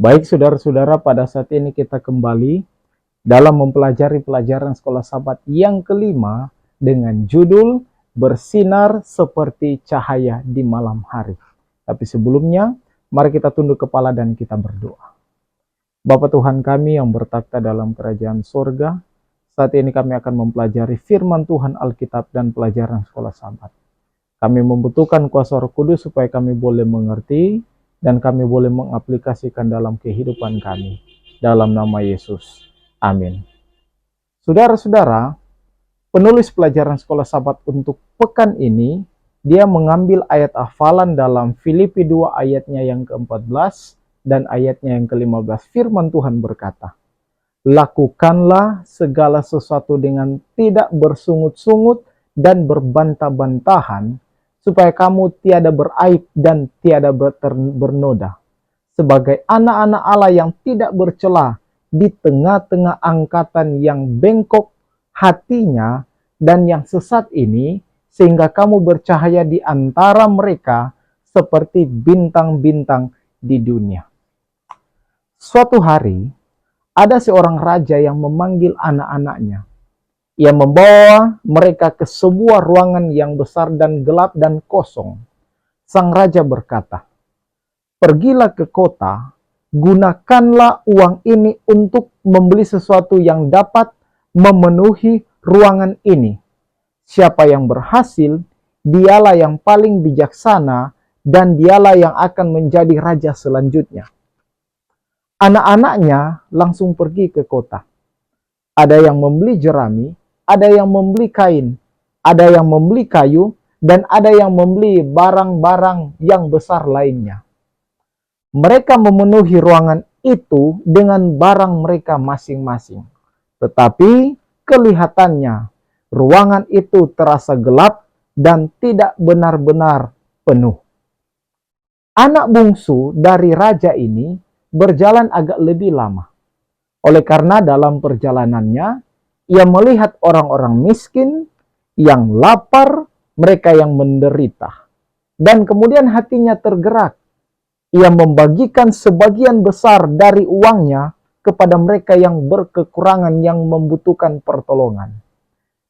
Baik saudara-saudara, pada saat ini kita kembali dalam mempelajari pelajaran sekolah Sabat yang kelima dengan judul Bersinar Seperti Cahaya di Malam Hari. Tapi sebelumnya, mari kita tunduk kepala dan kita berdoa. Bapa Tuhan kami yang bertakhta dalam kerajaan surga, saat ini kami akan mempelajari firman Tuhan Alkitab dan pelajaran sekolah Sabat. Kami membutuhkan kuasa Roh Kudus supaya kami boleh mengerti dan kami boleh mengaplikasikan dalam kehidupan kami. Dalam nama Yesus. Amin. Saudara-saudara, penulis pelajaran sekolah Sabat untuk pekan ini, dia mengambil ayat hafalan dalam Filipi 2 ayatnya yang ke-14 dan ayatnya yang ke-15. Firman Tuhan berkata, lakukanlah segala sesuatu dengan tidak bersungut-sungut dan berbantah-bantahan, supaya kamu tiada beraib dan tiada bernoda, sebagai anak-anak Allah yang tidak bercela di tengah-tengah angkatan yang bengkok hatinya dan yang sesat ini, sehingga kamu bercahaya di antara mereka seperti bintang-bintang di dunia. Suatu hari, ada seorang raja yang memanggil anak-anaknya. Ia membawa mereka ke sebuah ruangan yang besar dan gelap dan kosong. Sang raja berkata, pergilah ke kota, gunakanlah uang ini untuk membeli sesuatu yang dapat memenuhi ruangan ini. Siapa yang berhasil, dialah yang paling bijaksana dan dialah yang akan menjadi raja selanjutnya. Anak-anaknya langsung pergi ke kota. Ada yang membeli jerami, ada yang membeli kain, ada yang membeli kayu, dan ada yang membeli barang-barang yang besar lainnya. Mereka memenuhi ruangan itu dengan barang mereka masing-masing. Tetapi kelihatannya ruangan itu terasa gelap dan tidak benar-benar penuh. Anak bungsu dari raja ini berjalan agak lebih lama. Oleh karena dalam perjalanannya, ia melihat orang-orang miskin yang lapar, mereka yang menderita. Dan kemudian hatinya tergerak. Ia membagikan sebagian besar dari uangnya kepada mereka yang berkekurangan, yang membutuhkan pertolongan.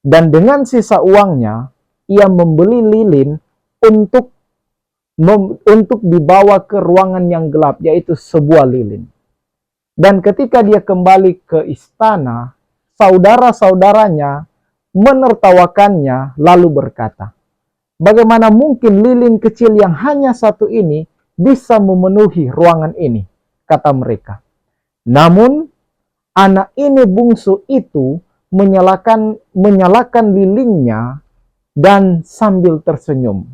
Dan dengan sisa uangnya, ia membeli lilin untuk dibawa ke ruangan yang gelap, yaitu sebuah lilin. Dan ketika dia kembali ke istana, saudara-saudaranya menertawakannya lalu berkata, bagaimana mungkin lilin kecil yang hanya satu ini bisa memenuhi ruangan ini, kata mereka. Namun anak ini bungsu itu menyalakan lilinnya dan sambil tersenyum.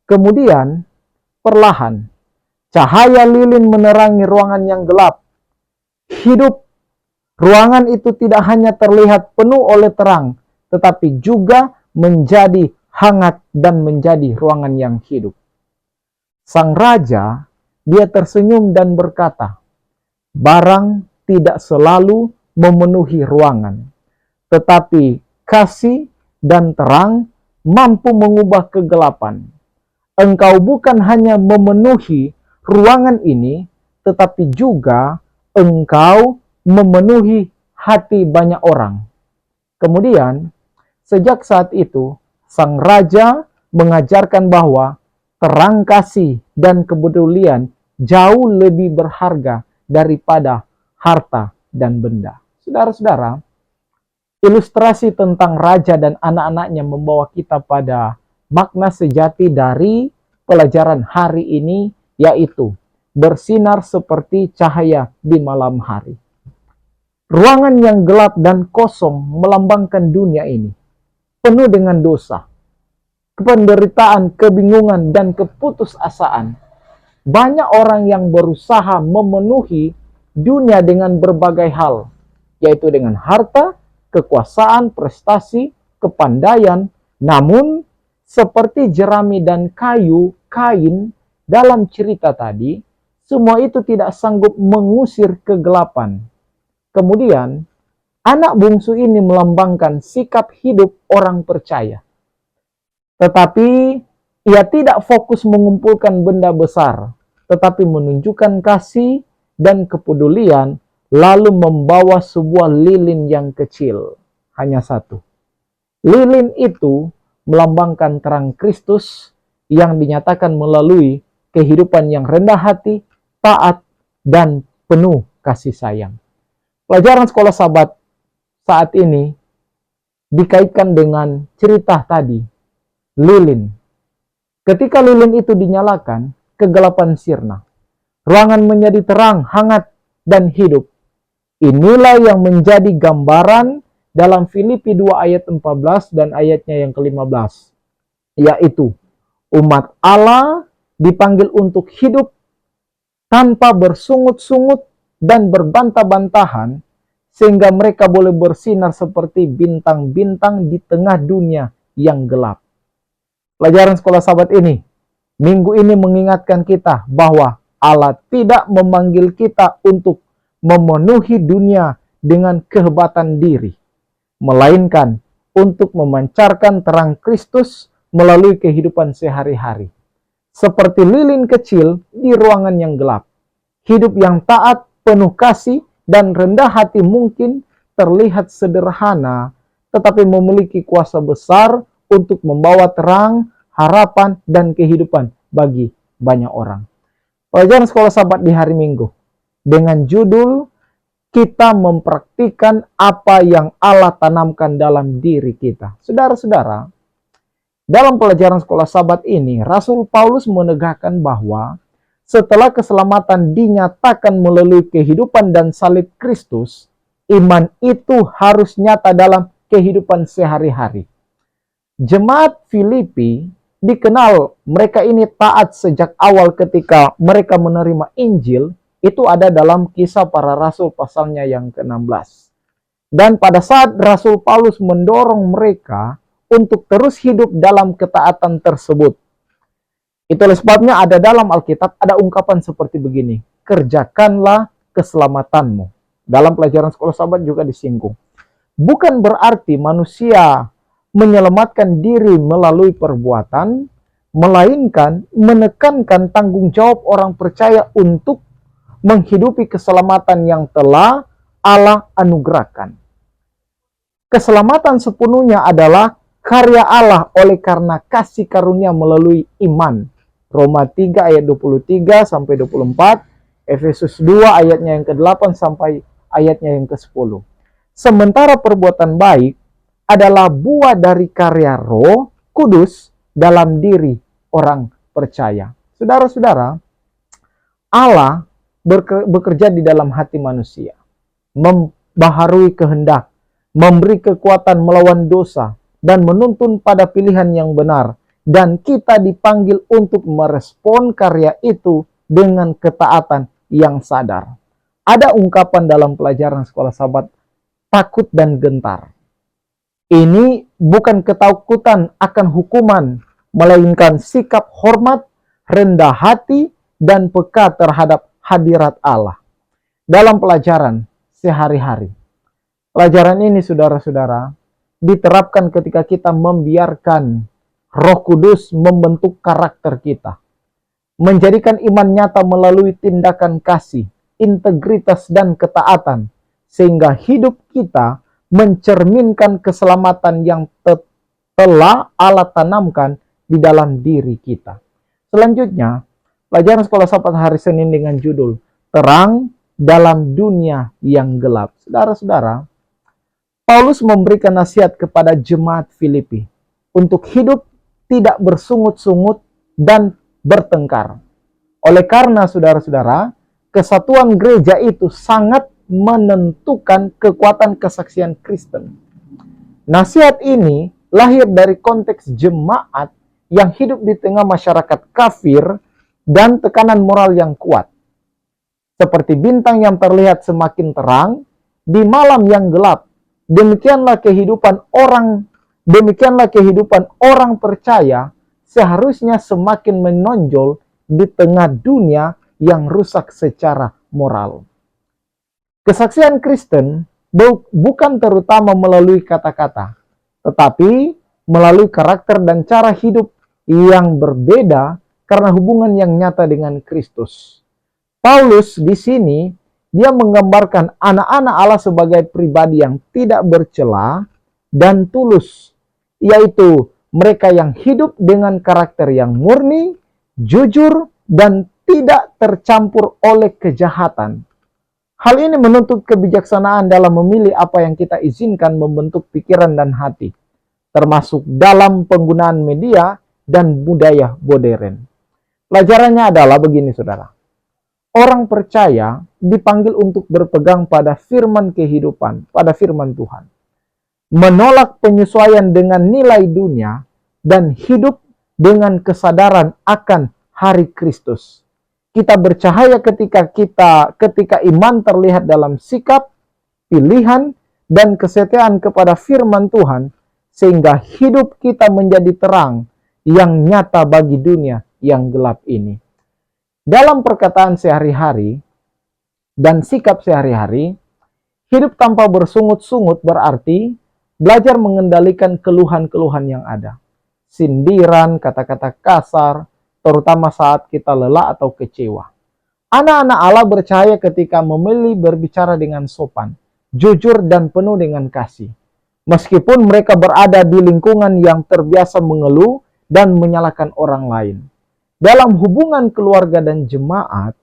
Kemudian perlahan cahaya lilin menerangi ruangan yang gelap. Hidup ruangan itu tidak hanya terlihat penuh oleh terang, tetapi juga menjadi hangat dan menjadi ruangan yang hidup. Sang raja, dia tersenyum dan berkata, barang tidak selalu memenuhi ruangan, tetapi kasih dan terang mampu mengubah kegelapan. Engkau bukan hanya memenuhi ruangan ini, tetapi juga engkau memenuhi hati banyak orang. Kemudian, sejak saat itu, sang raja mengajarkan bahwa terang kasih dan kepedulian jauh lebih berharga daripada harta dan benda. Saudara-saudara, ilustrasi tentang raja dan anak-anaknya membawa kita pada makna sejati dari pelajaran hari ini, yaitu bersinar seperti cahaya di malam hari. Ruangan yang gelap dan kosong melambangkan dunia ini, penuh dengan dosa, penderitaan, kebingungan, dan keputusasaan. Banyak orang yang berusaha memenuhi dunia dengan berbagai hal, yaitu dengan harta, kekuasaan, prestasi, kepandaian. Namun, seperti jerami dan kain dalam cerita tadi, semua itu tidak sanggup mengusir kegelapan. Kemudian, anak bungsu ini melambangkan sikap hidup orang percaya. Tetapi, ia tidak fokus mengumpulkan benda besar, tetapi menunjukkan kasih dan kepedulian, lalu membawa sebuah lilin yang kecil. Hanya satu. Lilin itu melambangkan terang Kristus yang dinyatakan melalui kehidupan yang rendah hati, taat, dan penuh kasih sayang. Pelajaran sekolah Sabat saat ini dikaitkan dengan cerita tadi, lilin. Ketika lilin itu dinyalakan, kegelapan sirna. Ruangan menjadi terang, hangat, dan hidup. Inilah yang menjadi gambaran dalam Filipi 2 ayat 14 dan ayatnya yang ke-15. Yaitu, umat Allah dipanggil untuk hidup tanpa bersungut-sungut dan berbantah-bantahan, sehingga mereka boleh bersinar seperti bintang-bintang di tengah dunia yang gelap. Pelajaran sekolah Sabat ini, minggu ini mengingatkan kita bahwa Allah tidak memanggil kita untuk memenuhi dunia dengan kehebatan diri, melainkan untuk memancarkan terang Kristus melalui kehidupan sehari-hari. Seperti lilin kecil di ruangan yang gelap. Hidup yang taat, penuh kasih, dan rendah hati mungkin terlihat sederhana, tetapi memiliki kuasa besar untuk membawa terang, harapan, dan kehidupan bagi banyak orang. Pelajaran sekolah Sabat di hari Minggu dengan judul kita mempraktikkan apa yang Allah tanamkan dalam diri kita. Saudara-saudara, dalam pelajaran sekolah Sabat ini, Rasul Paulus menegakkan bahwa setelah keselamatan dinyatakan melalui kehidupan dan salib Kristus, iman itu harus nyata dalam kehidupan sehari-hari. Jemaat Filipi dikenal mereka ini taat sejak awal ketika mereka menerima Injil, itu ada dalam Kisah Para Rasul pasalnya yang ke-16. Dan pada saat Rasul Paulus mendorong mereka untuk terus hidup dalam ketaatan tersebut. Itulah sebabnya ada dalam Alkitab ada ungkapan seperti begini, kerjakanlah keselamatanmu. Dalam pelajaran sekolah Sabat juga disinggung. Bukan berarti manusia menyelamatkan diri melalui perbuatan, melainkan menekankan tanggung jawab orang percaya untuk menghidupi keselamatan yang telah Allah anugerahkan. Keselamatan sepenuhnya adalah karya Allah oleh karena kasih karunia melalui iman. Roma 3 ayat 23 sampai 24, Efesus 2 ayatnya yang ke-8 sampai ayatnya yang ke-10. Sementara perbuatan baik adalah buah dari karya Roh Kudus dalam diri orang percaya. Saudara-saudara, Allah bekerja di dalam hati manusia, membaharui kehendak, memberi kekuatan melawan dosa, dan menuntun pada pilihan yang benar. Dan kita dipanggil untuk merespon karya itu dengan ketaatan yang sadar. Ada ungkapan dalam pelajaran sekolah Sabat, takut dan gentar. Ini bukan ketakutan akan hukuman, melainkan sikap hormat, rendah hati, dan peka terhadap hadirat Allah. Dalam pelajaran sehari-hari. Pelajaran ini, saudara-saudara, diterapkan ketika kita membiarkan Roh Kudus membentuk karakter kita. Menjadikan iman nyata melalui tindakan kasih, integritas, dan ketaatan. Sehingga hidup kita mencerminkan keselamatan yang telah Allah tanamkan di dalam diri kita. Selanjutnya, pelajaran sekolah Sabat hari Senin dengan judul Terang dalam Dunia yang Gelap. Saudara-saudara, Paulus memberikan nasihat kepada jemaat Filipi untuk hidup tidak bersungut-sungut dan bertengkar. Oleh karena saudara-saudara, kesatuan gereja itu sangat menentukan kekuatan kesaksian Kristen. Nasihat ini lahir dari konteks jemaat yang hidup di tengah masyarakat kafir dan tekanan moral yang kuat. Seperti bintang yang terlihat semakin terang di malam yang gelap, demikianlah kehidupan orang percaya seharusnya semakin menonjol di tengah dunia yang rusak secara moral. Kesaksian Kristen bukan terutama melalui kata-kata, tetapi melalui karakter dan cara hidup yang berbeda karena hubungan yang nyata dengan Kristus. Paulus di sini dia menggambarkan anak-anak Allah sebagai pribadi yang tidak bercela dan tulus, yaitu mereka yang hidup dengan karakter yang murni, jujur, dan tidak tercampur oleh kejahatan. Hal ini menuntut kebijaksanaan dalam memilih apa yang kita izinkan membentuk pikiran dan hati, termasuk dalam penggunaan media dan budaya modern. Pelajarannya adalah begini, saudara. Orang percaya dipanggil untuk berpegang pada firman kehidupan, pada firman Tuhan. Menolak penyesuaian dengan nilai dunia dan hidup dengan kesadaran akan hari Kristus. Kita bercahaya ketika iman terlihat dalam sikap, pilihan, dan kesetiaan kepada firman Tuhan, sehingga hidup kita menjadi terang yang nyata bagi dunia yang gelap ini. Dalam perkataan sehari-hari dan sikap sehari-hari, hidup tanpa bersungut-sungut berarti belajar mengendalikan keluhan-keluhan yang ada. Sindiran, kata-kata kasar, terutama saat kita lelah atau kecewa. Anak-anak Allah bercahaya ketika memilih berbicara dengan sopan, jujur, dan penuh dengan kasih. Meskipun mereka berada di lingkungan yang terbiasa mengeluh dan menyalahkan orang lain. Dalam hubungan keluarga dan jemaat,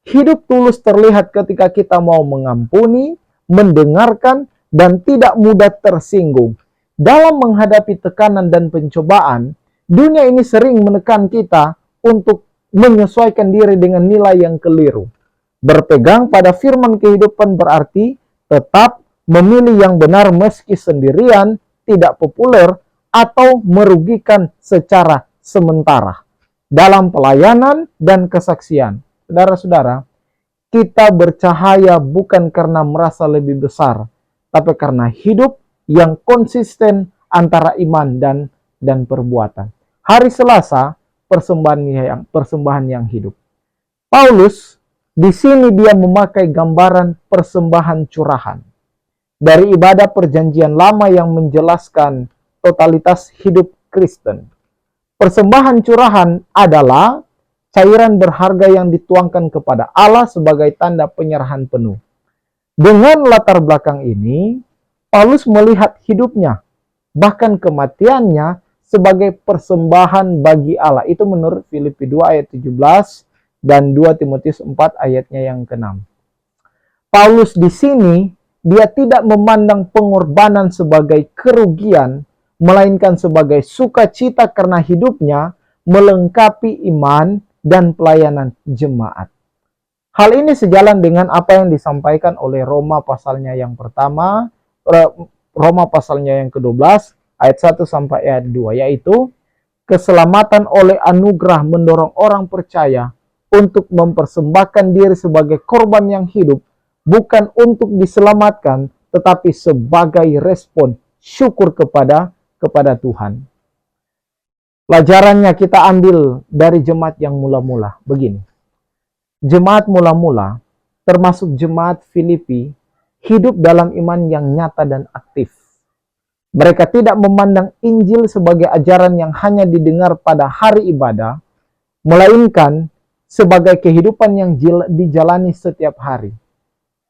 hidup tulus terlihat ketika kita mau mengampuni, mendengarkan, dan tidak mudah tersinggung. Dalam menghadapi tekanan dan pencobaan, dunia ini sering menekan kita untuk menyesuaikan diri dengan nilai yang keliru. Berpegang pada firman kehidupan berarti tetap memilih yang benar meski sendirian, tidak populer, atau merugikan secara sementara. Dalam pelayanan dan kesaksian, saudara-saudara, kita bercahaya bukan karena merasa lebih besar, tapi karena hidup yang konsisten antara iman dan perbuatan. Hari Selasa, persembahan yang hidup. Paulus di sini dia memakai gambaran persembahan curahan dari ibadah perjanjian lama yang menjelaskan totalitas hidup Kristen. Persembahan curahan adalah cairan berharga yang dituangkan kepada Allah sebagai tanda penyerahan penuh. Dengan latar belakang ini, Paulus melihat hidupnya, bahkan kematiannya sebagai persembahan bagi Allah. Itu menurut Filipi 2 ayat 17 dan 2 Timotius 4 ayatnya yang ke-6. Paulus di sini, dia tidak memandang pengorbanan sebagai kerugian, melainkan sebagai sukacita karena hidupnya melengkapi iman dan pelayanan jemaat. Hal ini sejalan dengan apa yang disampaikan oleh Roma pasalnya yang pertama, Roma pasalnya yang ke-12, ayat 1 sampai ayat 2, yaitu keselamatan oleh anugerah mendorong orang percaya untuk mempersembahkan diri sebagai korban yang hidup, bukan untuk diselamatkan, tetapi sebagai respon syukur kepada Tuhan. Pelajarannya kita ambil dari jemaat yang mula-mula. Begini, jemaat mula-mula, termasuk jemaat Filipi, hidup dalam iman yang nyata dan aktif. Mereka tidak memandang Injil sebagai ajaran yang hanya didengar pada hari ibadah, melainkan sebagai kehidupan yang dijalani setiap hari.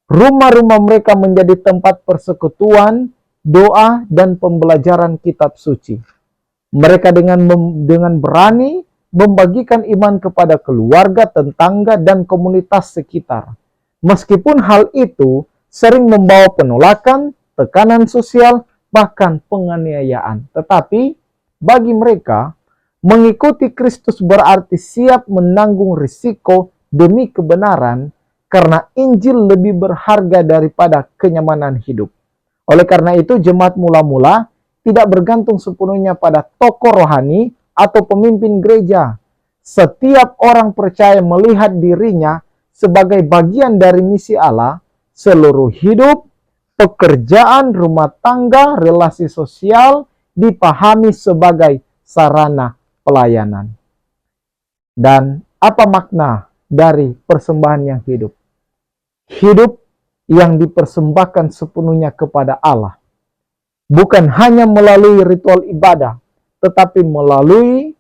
Rumah-rumah mereka menjadi tempat persekutuan, doa, dan pembelajaran kitab suci. Mereka dengan berani membagikan iman kepada keluarga, tetangga, dan komunitas sekitar. Meskipun hal itu sering membawa penolakan, tekanan sosial, bahkan penganiayaan. Tetapi bagi mereka, mengikuti Kristus berarti siap menanggung risiko demi kebenaran, karena Injil lebih berharga daripada kenyamanan hidup. Oleh karena itu, jemaat mula-mula tidak bergantung sepenuhnya pada tokoh rohani atau pemimpin gereja. Setiap orang percaya melihat dirinya sebagai bagian dari misi Allah. Seluruh hidup, pekerjaan, rumah tangga, relasi sosial dipahami sebagai sarana pelayanan. Dan apa makna dari persembahan yang hidup? Hidup yang dipersembahkan sepenuhnya kepada Allah. Bukan hanya melalui ritual ibadah, tetapi melalui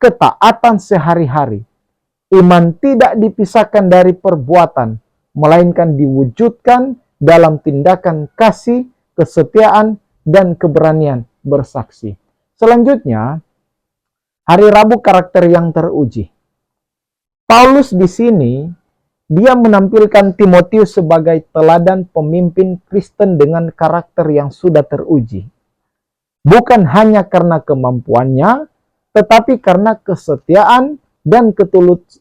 ketaatan sehari-hari. Iman tidak dipisahkan dari perbuatan, melainkan diwujudkan dalam tindakan kasih, kesetiaan, dan keberanian bersaksi. Selanjutnya, hari Rabu karakter yang teruji. Paulus di sini, dia menampilkan Timotius sebagai teladan pemimpin Kristen dengan karakter yang sudah teruji. Bukan hanya karena kemampuannya, tetapi karena kesetiaan dan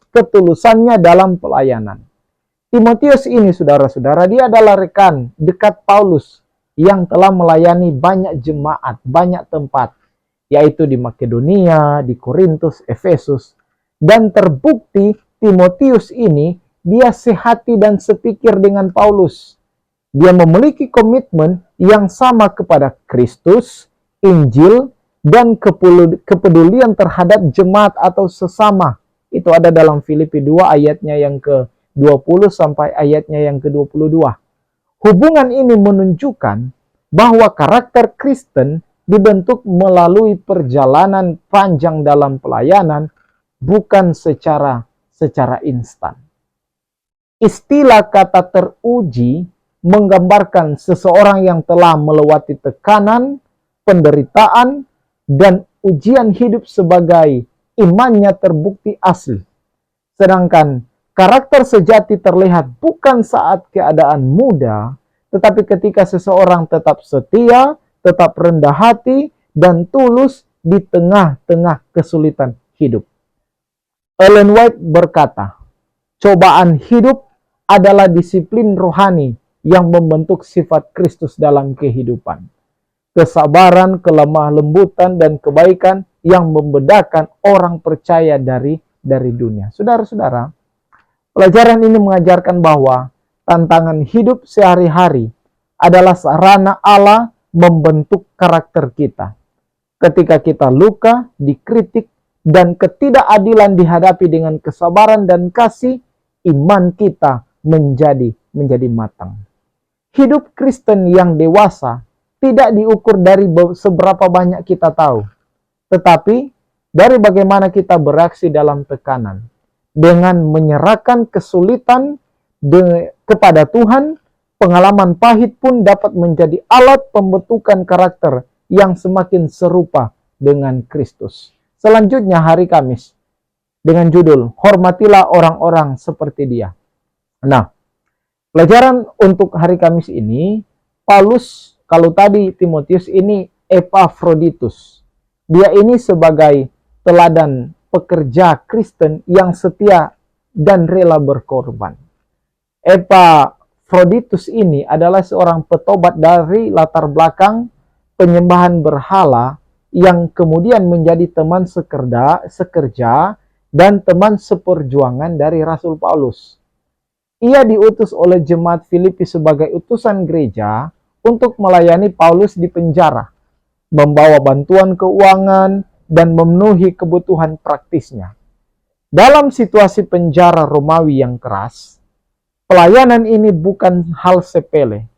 ketulusannya dalam pelayanan. Timotius ini, saudara-saudara, dia adalah rekan dekat Paulus yang telah melayani banyak jemaat, banyak tempat, yaitu di Makedonia, di Korintus, Efesus. Dan terbukti Timotius ini, dia sehati dan sepikir dengan Paulus. Dia memiliki komitmen yang sama kepada Kristus, Injil, dan kepedulian terhadap jemaat atau sesama. Itu ada dalam Filipi 2 ayatnya yang ke-20 sampai ayatnya yang ke-22. Hubungan ini menunjukkan bahwa karakter Kristen dibentuk melalui perjalanan panjang dalam pelayanan, bukan secara instan. Istilah kata teruji menggambarkan seseorang yang telah melewati tekanan, penderitaan, dan ujian hidup sebagai imannya terbukti asli. Sedangkan karakter sejati terlihat bukan saat keadaan mudah, tetapi ketika seseorang tetap setia, tetap rendah hati, dan tulus di tengah-tengah kesulitan hidup. Ellen White berkata, cobaan hidup adalah disiplin rohani yang membentuk sifat Kristus dalam kehidupan. Kesabaran, kelemah lembutan, dan kebaikan yang membedakan orang percaya dari dunia. Saudara-saudara, pelajaran ini mengajarkan bahwa tantangan hidup sehari-hari adalah sarana Allah membentuk karakter kita. Ketika kita luka, dikritik, dan ketidakadilan dihadapi dengan kesabaran dan kasih, iman kita menjadi matang. Hidup Kristen yang dewasa tidak diukur dari seberapa banyak kita tahu, tetapi dari bagaimana kita bereaksi dalam tekanan. Dengan menyerahkan kesulitan kepada Tuhan, pengalaman pahit pun dapat menjadi alat pembentukan karakter yang semakin serupa dengan Kristus. Selanjutnya hari Kamis, dengan judul, hormatilah orang-orang seperti dia. Nah, pelajaran untuk hari Kamis ini, Paulus, kalau tadi Timotius ini Epafroditus. Dia ini sebagai teladan pekerja Kristen yang setia dan rela berkorban. Epafroditus ini adalah seorang petobat dari latar belakang penyembahan berhala yang kemudian menjadi teman sekerja dan teman seperjuangan dari Rasul Paulus. Ia diutus oleh jemaat Filipi sebagai utusan gereja untuk melayani Paulus di penjara, membawa bantuan keuangan, dan memenuhi kebutuhan praktisnya. Dalam situasi penjara Romawi yang keras, pelayanan ini bukan hal sepele,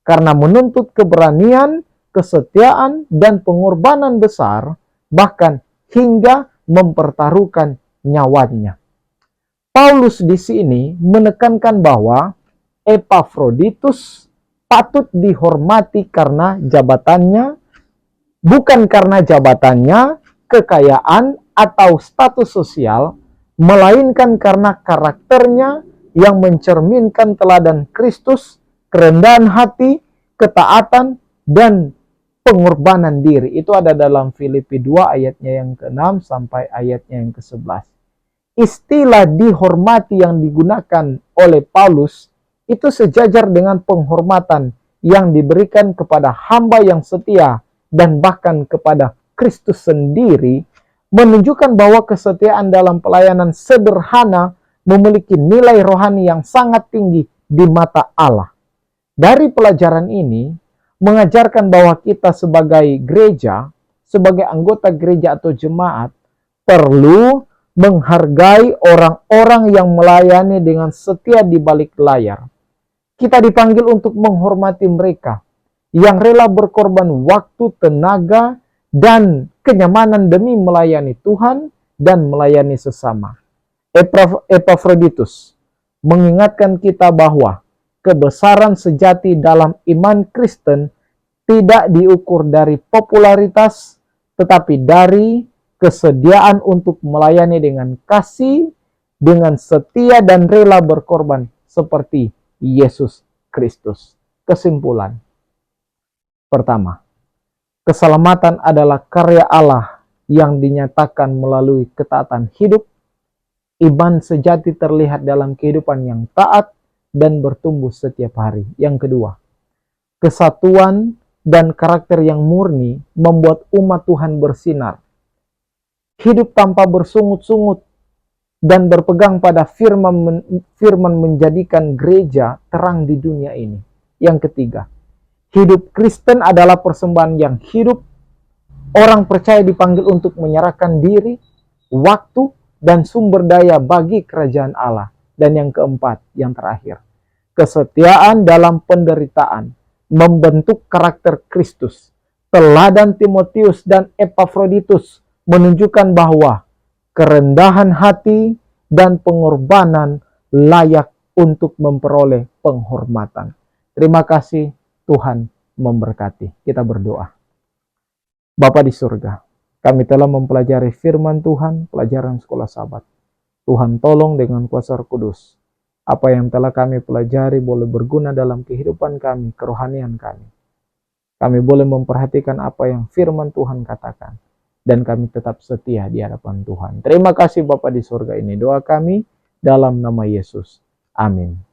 karena menuntut keberanian, kesetiaan, dan pengorbanan besar, bahkan hingga mempertaruhkan nyawanya. Paulus di sini menekankan bahwa Epafroditus patut dihormati karena jabatannya, bukan karena jabatannya, kekayaan, atau status sosial, melainkan karena karakternya yang mencerminkan teladan Kristus, kerendahan hati, ketaatan, dan pengorbanan diri. Itu ada dalam Filipi 2 ayatnya yang ke-6 sampai ayatnya yang ke-11. Istilah dihormati yang digunakan oleh Paulus itu sejajar dengan penghormatan yang diberikan kepada hamba yang setia dan bahkan kepada Kristus sendiri, menunjukkan bahwa kesetiaan dalam pelayanan sederhana memiliki nilai rohani yang sangat tinggi di mata Allah. Dari pelajaran ini, mengajarkan bahwa kita sebagai gereja, sebagai anggota gereja atau jemaat, perlu menghargai orang-orang yang melayani dengan setia di balik layar. Kita dipanggil untuk menghormati mereka yang rela berkorban waktu, tenaga, dan kenyamanan demi melayani Tuhan dan melayani sesama. Epafroditus mengingatkan kita bahwa kebesaran sejati dalam iman Kristen tidak diukur dari popularitas, tetapi dari kesediaan untuk melayani dengan kasih, dengan setia dan rela berkorban seperti Yesus Kristus. Kesimpulan. Pertama, keselamatan adalah karya Allah yang dinyatakan melalui ketaatan hidup. Iman sejati terlihat dalam kehidupan yang taat dan bertumbuh setiap hari. Yang kedua, kesatuan dan karakter yang murni membuat umat Tuhan bersinar. Hidup tanpa bersungut-sungut dan berpegang pada firman menjadikan gereja terang di dunia ini. Yang ketiga, hidup Kristen adalah persembahan yang hidup. Orang percaya dipanggil untuk menyerahkan diri, waktu, dan sumber daya bagi kerajaan Allah. Dan yang keempat, yang terakhir, kesetiaan dalam penderitaan membentuk karakter Kristus. Teladan Timotius dan Epafroditus menunjukkan bahwa kerendahan hati dan pengorbanan layak untuk memperoleh penghormatan. Terima kasih, Tuhan memberkati. Kita berdoa. Bapa di surga, kami telah mempelajari firman Tuhan, pelajaran sekolah Sabat. Tuhan tolong dengan kuasa Roh Kudus, apa yang telah kami pelajari boleh berguna dalam kehidupan kami, kerohanian kami. Kami boleh memperhatikan apa yang firman Tuhan katakan, dan kami tetap setia di hadapan Tuhan. Terima kasih Bapa di surga, ini doa kami dalam nama Yesus. Amin.